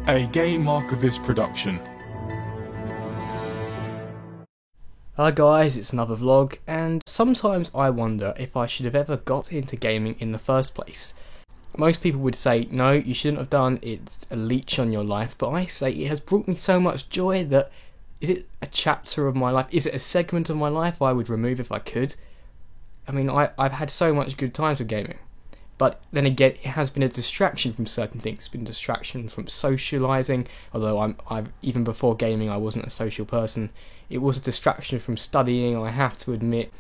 A Game Archivist production. Hi guys, it's another vlog, and sometimes I wonder if I should have ever got into gaming in the first place. Most people would say, no, you shouldn't have done, it's a leech on your life, but I say it has brought me so much joy that, is it a chapter of my life, is it a segment of my life I would remove if I could? I mean, I've had so much good times with gaming. But then again, it has been a distraction from certain things. It's been a distraction from socialising, although I've even before gaming I wasn't a social person. It was a distraction from studying, I have to admit.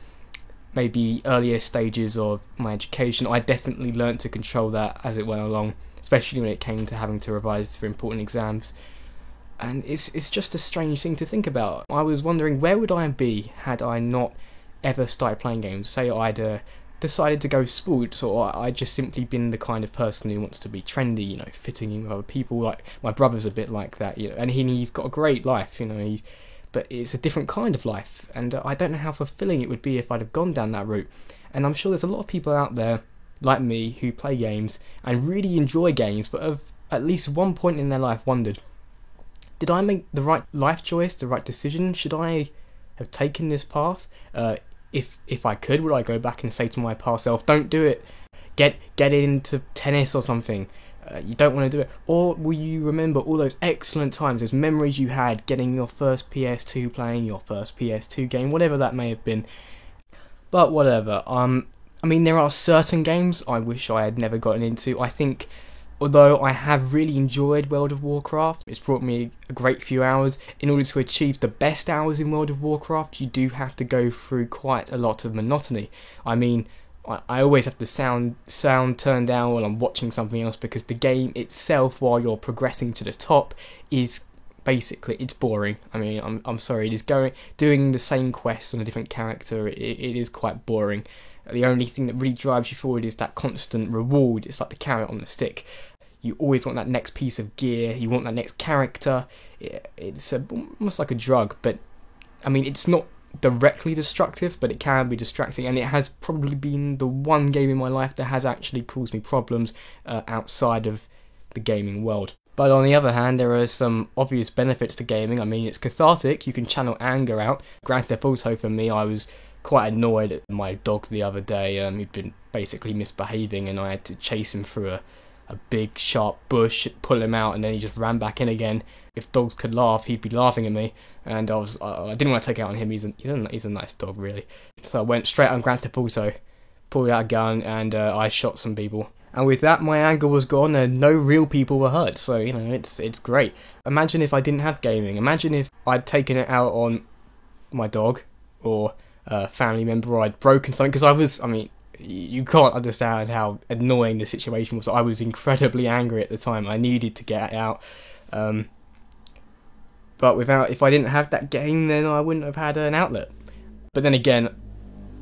Maybe earlier stages of my education, I definitely learnt to control that as it went along, especially when it came to having to revise for important exams. And it's just a strange thing to think about. I was wondering, where would I be had I not ever started playing games? Say I'd decided to go sports, or I'd just simply been the kind of person who wants to be trendy, you know, fitting in with other people. Like my brother's a bit like that, you know, and he's got a great life, you know, but it's a different kind of life, and I don't know how fulfilling it would be if I'd have gone down that route. And I'm sure there's a lot of people out there like me who play games and really enjoy games, but have at least one point in their life wondered, did I make the right life choice, the right decision? Should I have taken this path? If I could, would I go back and say to my past self, don't do it, get into tennis or something, you don't want to do it? Or will you remember all those excellent times, those memories you had getting your first PS2, playing your first PS2 game, whatever that may have been? But whatever, I mean, there are certain games I wish I had never gotten into. I think, although I have really enjoyed World of Warcraft, it's brought me a great few hours. In order to achieve the best hours in World of Warcraft, you do have to go through quite a lot of monotony. I mean, I always have the sound turned down while I'm watching something else, because the game itself, while you're progressing to the top, is basically, it's boring. I mean, I'm sorry, it is doing the same quest on a different character. It is quite boring. The only thing that really drives you forward is that constant reward. It's like the carrot on the stick. You always want that next piece of gear, you want that next character. It's almost like a drug, but I mean, it's not directly destructive, but it can be distracting, and it has probably been the one game in my life that has actually caused me problems outside of the gaming world. But on the other hand, there are some obvious benefits to gaming. I mean, it's cathartic, you can channel anger out. Grand Theft Auto, for me, I was quite annoyed at my dog the other day. He'd been basically misbehaving, and I had to chase him through a big sharp bush, pull him out, and then he just ran back in again. If dogs could laugh, he'd be laughing at me, and I didn't want to take it out on him. He's a nice dog, really. So I went straight on Grand Theft Auto, pulled out a gun, and I shot some people. And with that, my anger was gone, and no real people were hurt. So, you know, it's great. Imagine if I didn't have gaming. Imagine if I'd taken it out on my dog or a family member, or I'd broken something, because you can't understand how annoying the situation was. I was incredibly angry at the time. I needed to get it out. But if I didn't have that game, then I wouldn't have had an outlet. But then again,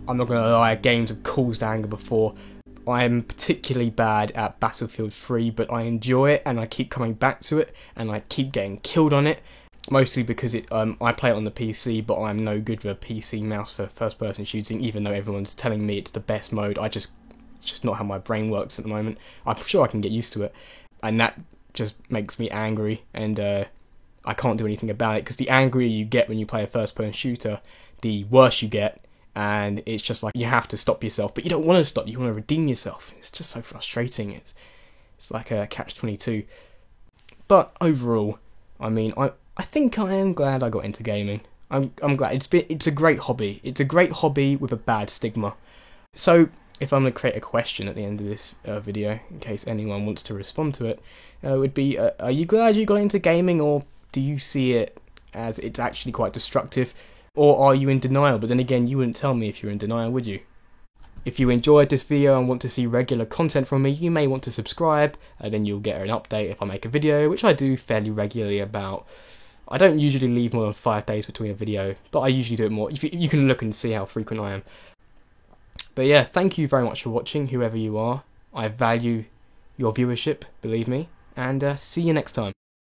I'm not going to lie, games have caused anger before. I'm particularly bad at Battlefield 3, but I enjoy it, and I keep coming back to it, and I keep getting killed on it. Mostly because I play it on the PC, but I'm no good with a PC mouse for first-person shooting, even though everyone's telling me it's the best mode. It's just not how my brain works at the moment. I'm sure I can get used to it, and that just makes me angry, and I can't do anything about it, because the angrier you get when you play a first-person shooter, the worse you get, and it's just like you have to stop yourself, but you don't want to stop, you want to redeem yourself. It's just so frustrating. It's like a catch-22. But overall, I mean, I think I am glad I got into gaming. I'm glad. It's a great hobby. It's a great hobby with a bad stigma. So, if I'm going to create a question at the end of this video, in case anyone wants to respond to it, would be, are you glad you got into gaming, or do you see it as it's actually quite destructive? Or are you in denial? But then again, you wouldn't tell me if you're in denial, would you? If you enjoyed this video and want to see regular content from me, you may want to subscribe, then you'll get an update if I make a video, which I do fairly regularly about. I don't usually leave more than 5 days between a video, but I usually do it more. You can look and see how frequent I am. But yeah, thank you very much for watching, whoever you are. I value your viewership, believe me, and see you next time.